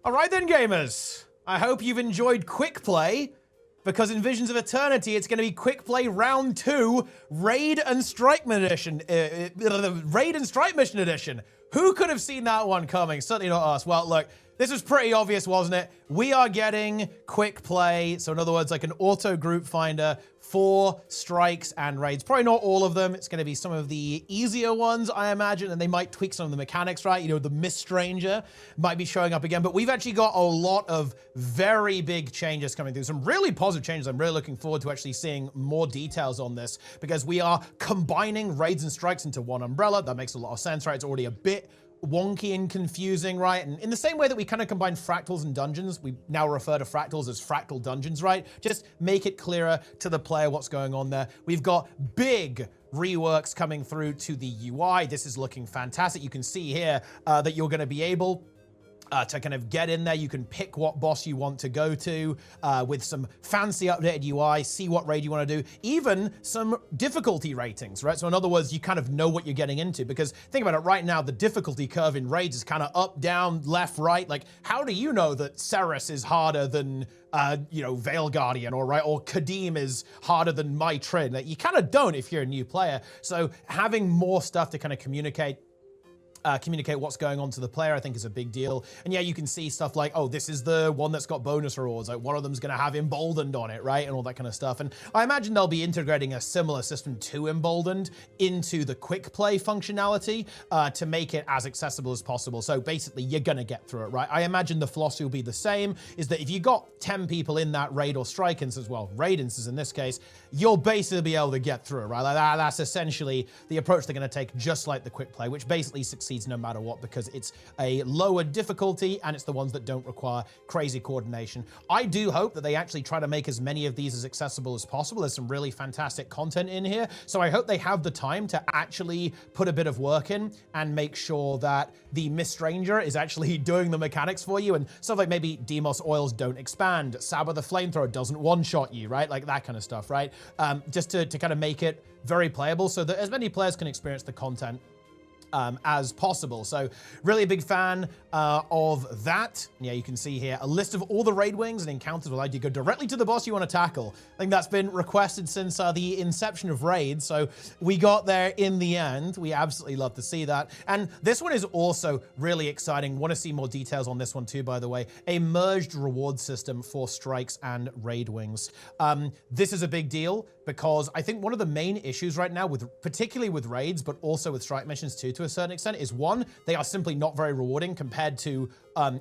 All right then, gamers. I hope you've enjoyed Quick Play, because in Visions of Eternity, it's going to be Quick Play Round 2, Raid and Strike Mission Raid and Strike Mission Edition. Who could have seen that one coming? Certainly not us. Well, look, this was pretty obvious, wasn't it? We are getting Quick Play, so in other words, like an auto group finder for strikes and raids. Probably not all of them. It's going to be some of the easier ones, I imagine, and they might tweak some of the mechanics, right? You know, the Mist Stranger might be showing up again, but we've actually got a lot of very big changes coming through. Some really positive changes. I'm really looking forward to actually seeing more details on this, because we are combining raids and strikes into one umbrella. That makes a lot of sense, right? It's already a bit wonky and confusing, right? And in the same way that we kind of combine fractals and dungeons, we now refer to fractals as fractal dungeons, right? Just make it clearer to the player what's going on there. We've got big reworks coming through to the UI. This is looking fantastic. You can see here that you're going to be able to kind of get in there. You can pick what boss you want to go to with some fancy updated UI, see what raid you want to do, even some difficulty ratings, right? So in other words, you kind of know what you're getting into, because think about it right now, the difficulty curve in raids is kind of up, down, left, right. Like, how do you know that Ceres is harder than you know, Veil Guardian, or Kadim is harder than My Trin? Like, you kind of don't if you're a new player. So having more stuff to kind of communicate what's going on to the player, I think, is a big deal. And yeah, you can see stuff like, oh, this is the one that's got bonus rewards. Like, one of them's going to have Emboldened on it, right? And all that kind of stuff. And I imagine they'll be integrating a similar system to Emboldened into the Quick Play functionality to make it as accessible as possible. So basically, you're going to get through it, right? I imagine the philosophy will be the same, is that if you got 10 people in that raid or strike instance, well, raid instance in this case, you'll basically be able to get through it, right? Like that's essentially the approach they're going to take, just like the Quick Play, which basically succeeds no matter what, because it's a lower difficulty and it's the ones that don't require crazy coordination. I do hope that they actually try to make as many of these as accessible as possible. There's some really fantastic content in here, so I hope they have the time to actually put a bit of work in and make sure that the Mist Stranger is actually doing the mechanics for you, and stuff like maybe Demos oils don't expand, Sabba the Flamethrower doesn't one-shot you, right? Like that kind of stuff, right? Just to kind of make it very playable so that as many players can experience the content as possible. So really a big fan of that. Yeah, you can see here a list of all the raid wings and encounters will allow you to go directly to the boss you want to tackle. I think that's been requested since the inception of raids, so we got there in the end. We absolutely love to see that. And this one is also really exciting. Want to see more details on this one too, by the way. A merged reward system for strikes and raid wings. This is a big deal, because I think one of the main issues right now, particularly with raids, but also with strike missions too, to a certain extent, is one, they are simply not very rewarding compared to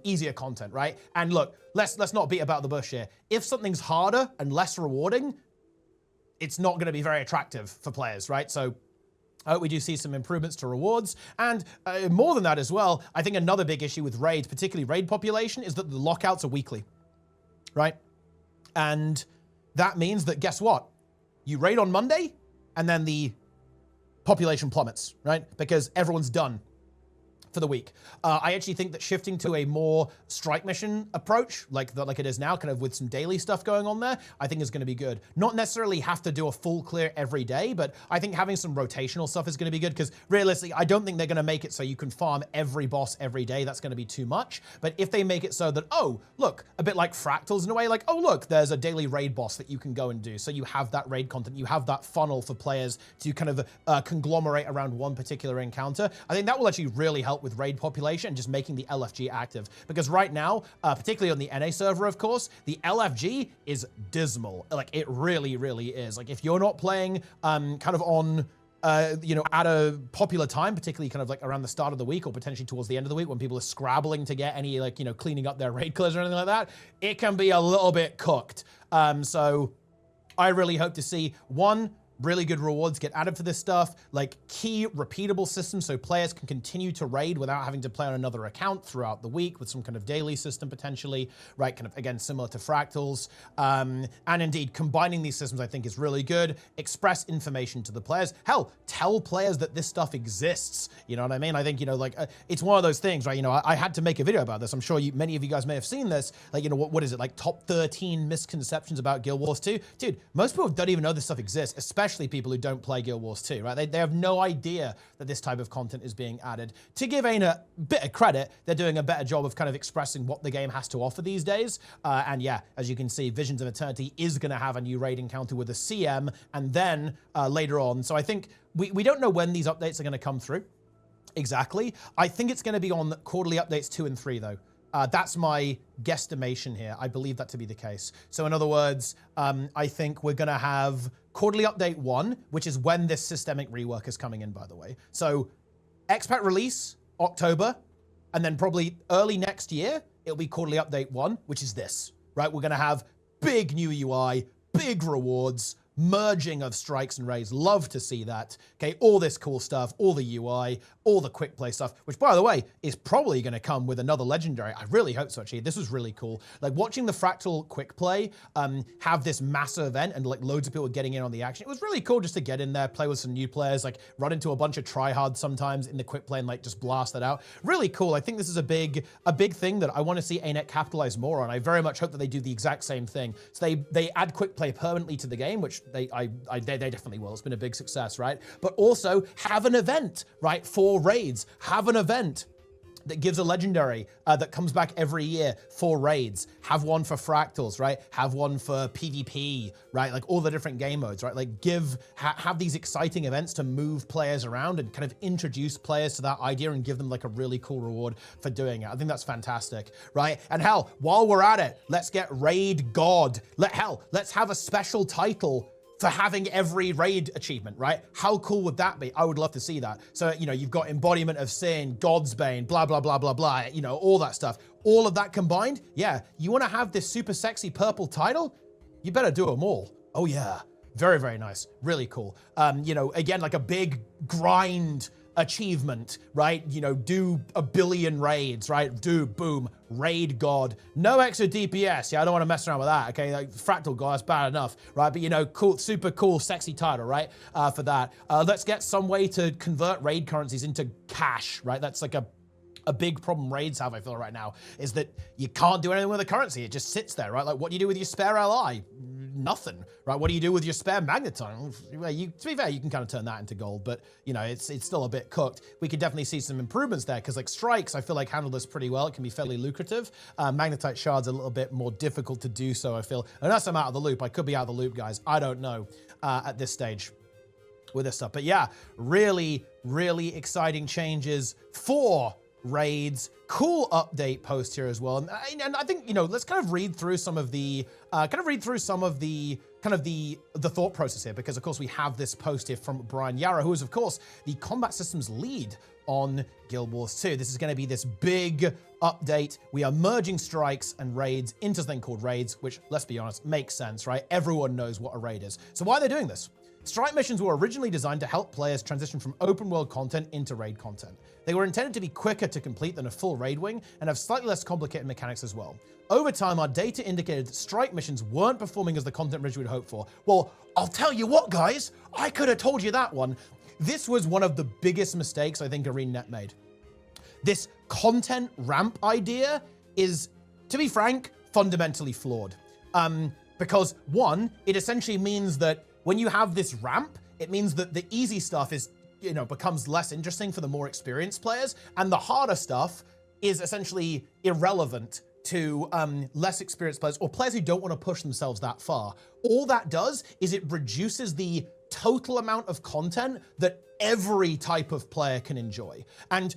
easier content, right? And look, let's not beat about the bush here. If something's harder and less rewarding, it's not going to be very attractive for players, right? So I hope we do see some improvements to rewards. And more than that as well, I think another big issue with raids, particularly raid population, is that the lockouts are weekly, right? And that means that, guess what? You raid on Monday, and then the population plummets, right? Because everyone's done for the week. I actually think that shifting to a more strike mission approach, like it is now, kind of with some daily stuff going on there, I think is going to be good. Not necessarily have to do a full clear every day, but I think having some rotational stuff is going to be good, because realistically, I don't think they're going to make it so you can farm every boss every day. That's going to be too much. But if they make it so that, oh, look, a bit like Fractals in a way, like, oh, look, there's a daily raid boss that you can go and do. So you have that raid content, you have that funnel for players to kind of conglomerate around one particular encounter. I think that will actually really help with raid population and just making the LFG active. Because right now, particularly on the NA server, of course, the LFG is dismal. Like, it really, really is. Like, if you're not playing kind of on you know, at a popular time, particularly kind of like around the start of the week or potentially towards the end of the week when people are scrabbling to get any, like, you know, cleaning up their raid clears or anything like that, it can be a little bit cooked. So I really hope to see, one, really good rewards get added for this stuff, like key repeatable systems so players can continue to raid without having to play on another account throughout the week, with some kind of daily system potentially, right? Kind of, again, similar to Fractals. And indeed, combining these systems, I think, is really good. Express information to the players. Hell, tell players that this stuff exists. You know what I mean? I think, you know, like, it's one of those things, right? You know, I had to make a video about this. I'm sure many of you guys may have seen this. Like, you know, what is it? Like, top 13 misconceptions about Guild Wars 2? Dude, most people don't even know this stuff exists, especially especially people who don't play Guild Wars 2, right? They have no idea that this type of content is being added. To give ArenaNet a bit of credit, they're doing a better job of kind of expressing what the game has to offer these days. And yeah, as you can see, Visions of Eternity is going to have a new raid encounter with a CM, and then later on. So I think we don't know when these updates are going to come through exactly. I think it's going to be on quarterly updates 2 and 3, though. That's my guesstimation here. I believe that to be the case. So in other words, I think we're going to have quarterly update 1, which is when this systemic rework is coming in, by the way. So expat release, October, and then probably early next year, it'll be quarterly update 1, which is this, right? We're going to have big new UI, big rewards, merging of strikes and raids. Love to see that. Okay, all this cool stuff, all the UI, all the quick play stuff, which by the way, is probably going to come with another legendary. I really hope so, actually. This was really cool. Like watching the Fractal quick play have this massive event and like loads of people getting in on the action. It was really cool just to get in there, play with some new players, like run into a bunch of tryhards sometimes in the quick play and like just blast that out. Really cool. I think this is a big thing that I want to see ArenaNet capitalize more on. I very much hope that they do the exact same thing. So they add quick play permanently to the game, which they definitely will. It's been a big success, right? But also have an event, right, for raids. Have an event that gives a legendary that comes back every year for raids. Have one for fractals, right? Have one for PvP, right? Like all the different game modes, right? Like have these exciting events to move players around and kind of introduce players to that idea and give them like a really cool reward for doing it. I think that's fantastic, right? And hell, while we're at it, let's get Raid God. Let's have a special title for having every raid achievement, right? How cool would that be? I would love to see that. So, you know, you've got Embodiment of Sin, God's Bane, blah, blah, blah, blah, blah, you know, all that stuff. All of that combined, yeah, you wanna have this super sexy purple title? You better do them all. Oh yeah, very, very nice, really cool. You know, again, like a big grind achievement, right? You know, do 1 billion raids, right? Do, boom, Raid God. No extra DPS. Yeah, I don't want to mess around with that, okay? Like, Fractal God, that's bad enough, right? But, you know, cool, super cool, sexy title, right? For that. Let's get some way to convert raid currencies into cash, right? That's like a big problem raids have, I feel right now, is that you can't do anything with the currency. It just sits there, right? Like, what do you do with your spare LI? Nothing, right? What do you do with your spare magnetite? To be fair, you can kind of turn that into gold, but you know, it's still a bit cooked. We could definitely see some improvements there because like strikes, I feel like handle this pretty well. It can be fairly lucrative. Magnetite shards a little bit more difficult to do so, I feel. Unless I'm out of the loop. I could be out of the loop, guys. I don't know at this stage with this stuff. But yeah, really, really exciting changes for raids. Cool update post here as well, and I think, you know, let's kind of read through some of the the thought process here, because of course we have this post here from Brian Yarrow, who is of course the combat systems lead on Guild Wars 2. This is going to be this big update. We are merging strikes and raids into something called raids, which, let's be honest, makes sense, right? Everyone knows what a raid is. So why are they doing this? Strike missions were originally designed to help players transition from open world content into raid content. They were intended to be quicker to complete than a full raid wing and have slightly less complicated mechanics as well. Over time, our data indicated that strike missions weren't performing as the content originally would hope for. Well, I'll tell you what, guys, I could have told you that one. This was one of the biggest mistakes I think ArenaNet made. This content ramp idea is, to be frank, fundamentally flawed. Because one, it essentially means that when you have this ramp, it means that the easy stuff is, you know, becomes less interesting for the more experienced players, and the harder stuff is essentially irrelevant to less experienced players or players who don't want to push themselves that far. All that does is it reduces the total amount of content that every type of player can enjoy. And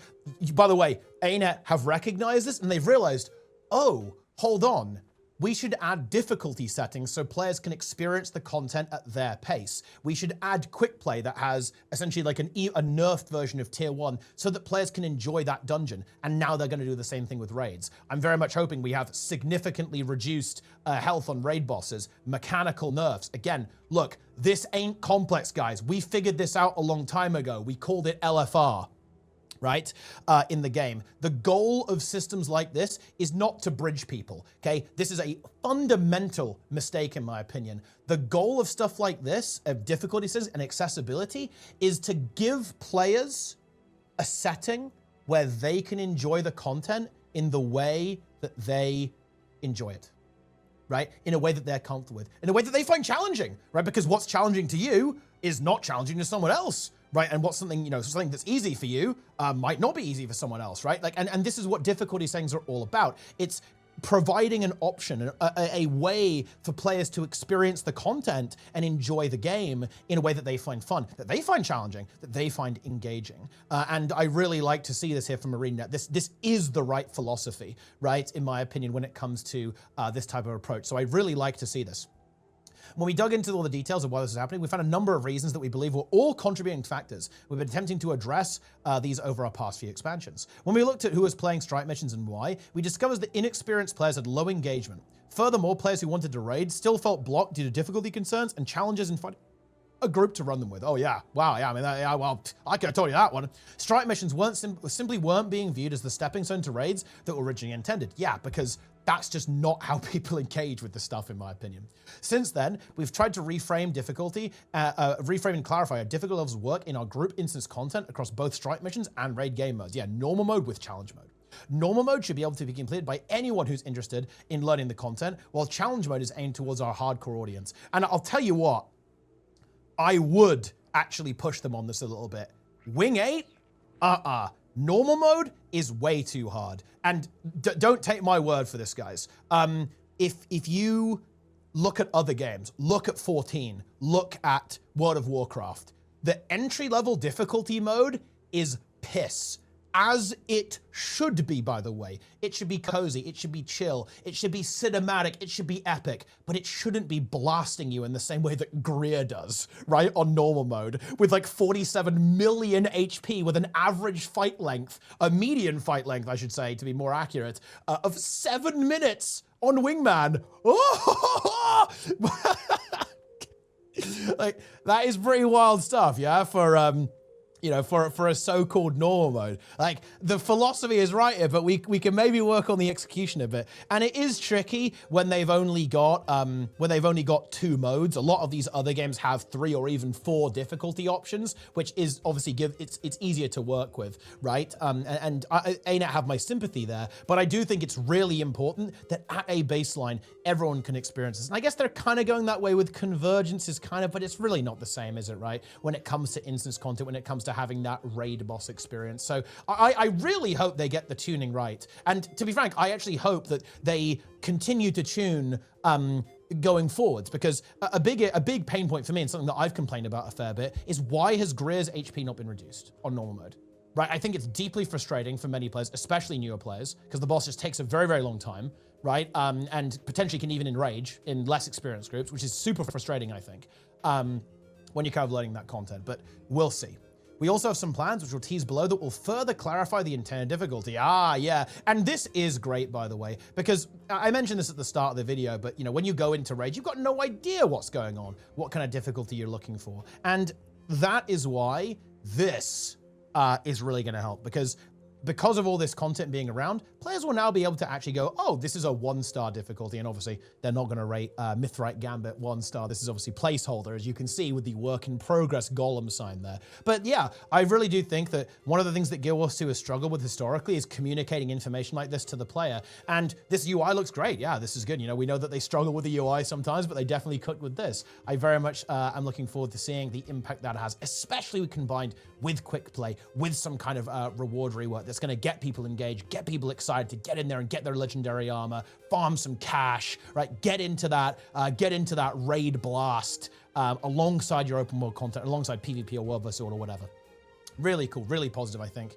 by the way, ArenaNet have recognized this and they've realized, oh, hold on. We should add difficulty settings so players can experience the content at their pace. We should add quick play that has essentially like a nerfed version of tier 1 so that players can enjoy that dungeon. And now they're going to do the same thing with raids. I'm very much hoping we have significantly reduced health on raid bosses, mechanical nerfs. Again, look, this ain't complex, guys. We figured this out a long time ago. We called it LFR. Right, in the game. The goal of systems like this is not to bridge people, okay? This is a fundamental mistake in my opinion. The goal of stuff like this, of difficulty settings and accessibility, is to give players a setting where they can enjoy the content in the way that they enjoy it, right? In a way that they're comfortable with, in a way that they find challenging, right? Because what's challenging to you is not challenging to someone else, right? And what's something, something that's easy for you might not be easy for someone else, right? Like, and this is what difficulty settings are all about. It's providing an option, a way for players to experience the content and enjoy the game in a way that they find fun, that they find challenging, that they find engaging. And I really like to see this here from ArenaNet. This is the right philosophy, right? In my opinion, when it comes to this type of approach. So I really like to see this. When we dug into all the details of why this is happening, we found a number of reasons that we believe were all contributing factors we've been attempting to address these over our past few expansions. When we looked at who was playing strike missions and why, we discovered that inexperienced players had low engagement. Furthermore, players who wanted to raid still felt blocked due to difficulty concerns and challenges in finding a group to run them with. Oh yeah, wow, yeah, I mean, yeah, well, I could have told you that one. Strike missions simply weren't being viewed as the stepping stone to raids that were originally intended. Yeah, because that's just not how people engage with this stuff, in my opinion. Since then, we've tried to reframe difficulty, reframe and clarify how difficult levels work in our group instance content across both strike missions and raid game modes. Yeah, normal mode with challenge mode. Normal mode should be able to be completed by anyone who's interested in learning the content, while challenge mode is aimed towards our hardcore audience. And I'll tell you what, I would actually push them on this a little bit. Wing 8? Normal mode is way too hard. And don't take my word for this, guys. If you look at other games, look at 14, look at World of Warcraft, the entry-level difficulty mode is piss. As it should be, by the way. It should be cozy, it should be chill, it should be cinematic, it should be epic, but it shouldn't be blasting you in the same way that Greer does, right, on normal mode, with like 47 million HP with an average fight length, a median fight length, I should say, to be more accurate, of 7 minutes on Wingman. Oh! Like, that is pretty wild stuff, yeah, for a so-called normal mode. Like, the philosophy is right here, but we can maybe work on the execution a bit. And it is tricky when they've only got 2 modes. A lot of these other games have 3 or even 4 difficulty options, which is obviously it's easier to work with, right? And ArenaNet have my sympathy there, but I do think it's really important that at a baseline, everyone can experience this. And I guess they're kind of going that way with Convergence, but it's really not the same, is it, right? When it comes to instance content, when it comes to having that raid boss experience. So I really hope they get the tuning right. And to be frank, I actually hope that they continue to tune going forwards, because a big pain point for me, and something that I've complained about a fair bit, is why has Greer's HP not been reduced on normal mode? Right, I think it's deeply frustrating for many players, especially newer players, because the boss just takes a very, very long time, right? And potentially can even enrage in less experienced groups, which is super frustrating, I think, when you're kind of learning that content, but we'll see. We also have some plans, which we'll tease below, that will further clarify the intended difficulty. Yeah. And this is great, by the way, because I mentioned this at the start of the video, but when you go into Rage, you've got no idea what's going on, what kind of difficulty you're looking for. And that is why this is really going to help, because of all this content being around, players will now be able to actually go, oh, this is a 1-star difficulty. And obviously, they're not going to rate Mythrite Gambit 1-star. This is obviously placeholder, as you can see with the work in progress golem sign there. But yeah, I really do think that one of the things that Guild Wars 2 has struggled with historically is communicating information like this to the player. And this UI looks great. Yeah, this is good. We know that they struggle with the UI sometimes, but they definitely cooked with this. I very much am looking forward to seeing the impact that has, especially combined with quick play, with some kind of reward rework that's going to get people engaged, get people excited to get in there and get their legendary armor, farm some cash, right? Get into that raid blast alongside your open world content, alongside PvP or World vs. World or whatever. Really cool, really positive, I think,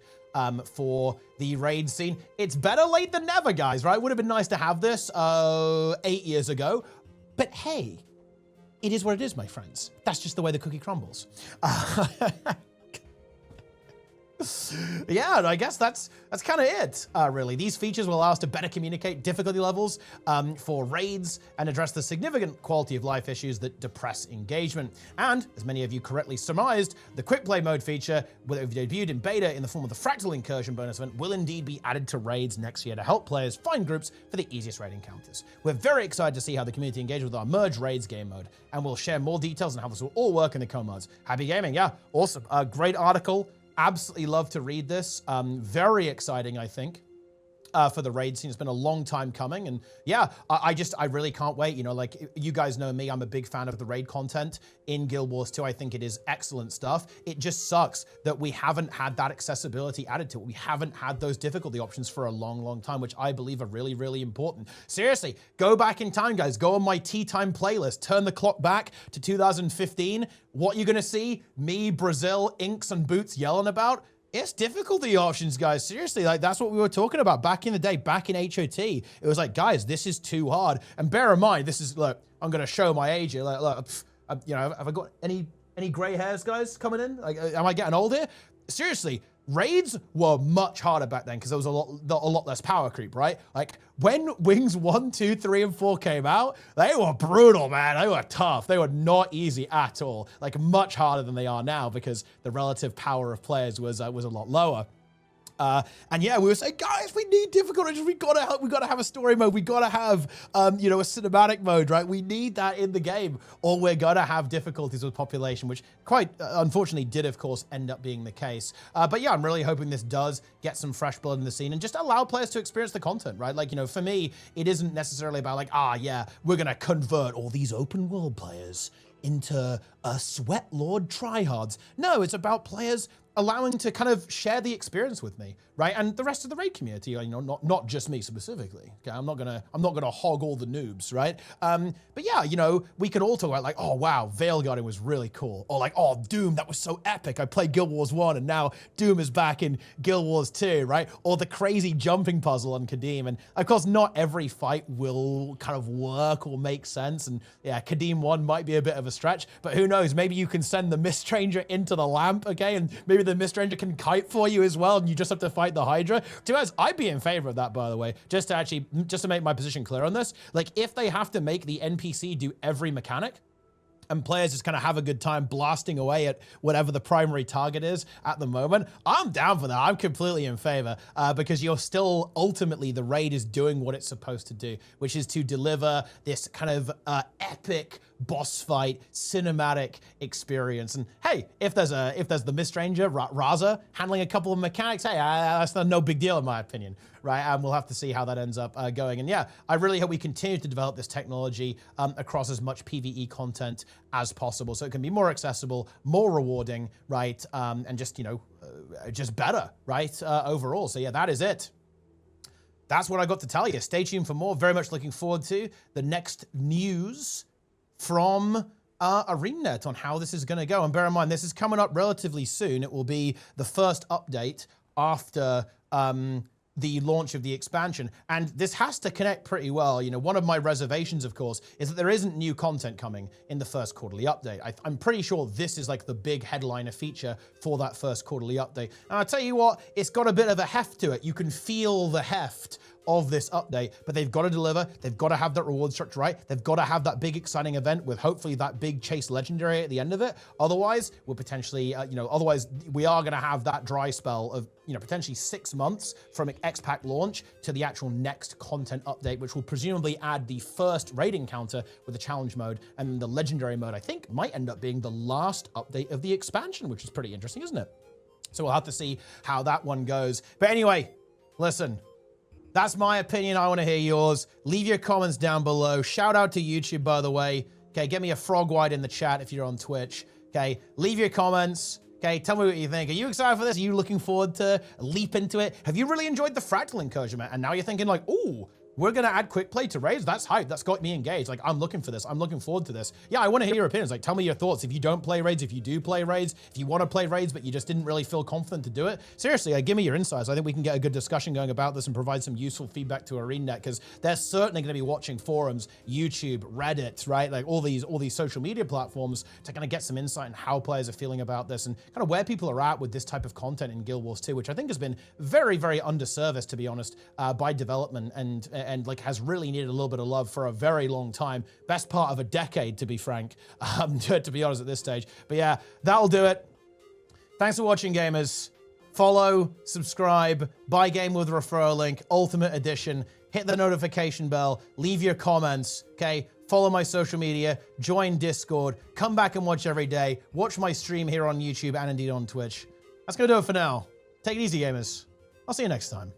for the raid scene. It's better late than never, guys, right? Would have been nice to have this 8 years ago, but hey, it is what it is, my friends. That's just the way the cookie crumbles. Yeah, I guess that's kind of it, really. These features will allow us to better communicate difficulty levels for raids and address the significant quality of life issues that depress engagement. And, as many of you correctly surmised, the quick play mode feature, which debuted in beta in the form of the Fractal incursion bonus event, will indeed be added to raids next year to help players find groups for the easiest raid encounters. We're very excited to see how the community engages with our merge raids game mode, and we'll share more details on how this will all work in the coming months. Happy gaming, yeah, awesome. Great article. Absolutely love to read this. Very exciting, I think. for the raid scene. It's been a long time coming, and yeah, I really can't wait. You know, like, you guys know me, I'm a big fan of the raid content in Guild Wars 2. I think it is excellent stuff. It just sucks that we haven't had that accessibility added to it. We haven't had those difficulty options for a long time, which I believe are really, really important. Seriously, go back in time, guys. Go on my Tea Time playlist. Turn the clock back to 2015. What you're gonna see, me, Brazil, Inks, and Boots yelling about, it's difficulty options, guys. Seriously, like, that's what we were talking about back in the day, back in HOT. It was like, guys, this is too hard. And bear in mind, this is, look, I'm gonna show my age here. Like, look, you know, have I got any gray hairs, guys, coming in? Like, am I getting old here? Seriously, raids were much harder back then because there was a lot less power creep, right? Like, when Wings 1, 2, 3, and 4 came out, they were brutal, man. They were tough. They were not easy at all. Like, much harder than they are now because the relative power of players was a lot lower. And yeah, we were saying, guys, we need difficulties. We gotta have a story mode. We gotta have, you know, a cinematic mode, right? We need that in the game, or we're gonna have difficulties with population, which quite unfortunately did, of course, end up being the case. But yeah, I'm really hoping this does get some fresh blood in the scene and just allow players to experience the content, right? Like, you know, for me, it isn't necessarily about like, yeah, we're gonna convert all these open world players into sweat lord tryhards. No, it's about players allowing to kind of share the experience with me, right? And the rest of the raid community, you know, not just me specifically. Okay, I'm not gonna hog all the noobs, right? But yeah, you know, we could all talk about like, oh wow, Veil Guarding was really cool, or like, oh, Doom, that was so epic. I played Guild Wars 1 and now Doom is back in Guild Wars 2, right? Or the crazy jumping puzzle on Kadim. And of course, not every fight will kind of work or make sense. And yeah, Kadim 1 might be a bit of a stretch, but who knows? Maybe you can send the Mist Stranger into the lamp, okay? And maybe the Mist Stranger can kite for you as well, and you just have to fight the Hydra. To be honest, I'd be in favor of that, by the way, just to make my position clear on this. Like, if they have to make the NPC do every mechanic, and players just kind of have a good time blasting away at whatever the primary target is at the moment, I'm down for that. I'm completely in favor because you're still, ultimately, the raid is doing what it's supposed to do, which is to deliver this kind of epic boss fight cinematic experience. And hey, if there's the Mist Stranger, Raza, handling a couple of mechanics, hey, that's no big deal in my opinion, right? And we'll have to see how that ends up going. And yeah, I really hope we continue to develop this technology across as much PvE content as possible, so it can be more accessible, more rewarding, right? And just, you know, just better, right? Overall. So yeah, that is it. That's what I got to tell you. Stay tuned for more. Very much looking forward to the next news from ArenaNet on how this is going to go. And bear in mind, this is coming up relatively soon. It will be the first update after the launch of the expansion. And this has to connect pretty well. You know, one of my reservations, of course, is that there isn't new content coming in the first quarterly update. I'm pretty sure this is like the big headliner feature for that first quarterly update. And I'll tell you what, it's got a bit of a heft to it. You can feel the heft of this update, but they've got to deliver. They've got to have that reward structure right. They've got to have that big exciting event with hopefully that big chase legendary at the end of it. Otherwise, we're potentially, you know, otherwise we are going to have that dry spell of, you know, potentially 6 months from X-Pack launch to the actual next content update, which will presumably add the first raid encounter with the challenge mode, and the legendary mode, I think, might end up being the last update of the expansion, which is pretty interesting, isn't it? So we'll have to see how that one goes. But anyway, listen, that's my opinion. I want to hear yours. Leave your comments down below. Shout out to YouTube, by the way. Okay, get me a frog wide in the chat if you're on Twitch. Okay, leave your comments. Okay, tell me what you think. Are you excited for this? Are you looking forward to leap into it? Have you really enjoyed the Fractal incursion, man? And now you're thinking like, ooh, we're gonna add quick play to raids. That's hype. That's got me engaged. Like, I'm looking for this. I'm looking forward to this. Yeah, I want to hear your opinions. Like, tell me your thoughts. If you don't play raids, if you do play raids, if you want to play raids but you just didn't really feel confident to do it, seriously, give me your insights. I think we can get a good discussion going about this and provide some useful feedback to ArenaNet, because they're certainly going to be watching forums, YouTube, Reddit, right? Like all these social media platforms to kind of get some insight on how players are feeling about this and kind of where people are at with this type of content in Guild Wars 2, which I think has been very, very underserviced, to be honest, by development and like has really needed a little bit of love for a very long time. Best part of a decade, to be frank, to be honest at this stage. But yeah, that'll do it. Thanks for watching, gamers. Follow, subscribe, buy game with referral link, Ultimate Edition. Hit the notification bell, leave your comments, okay? Follow my social media, join Discord, come back and watch every day, watch my stream here on YouTube and indeed on Twitch. That's gonna do it for now. Take it easy, gamers. I'll see you next time.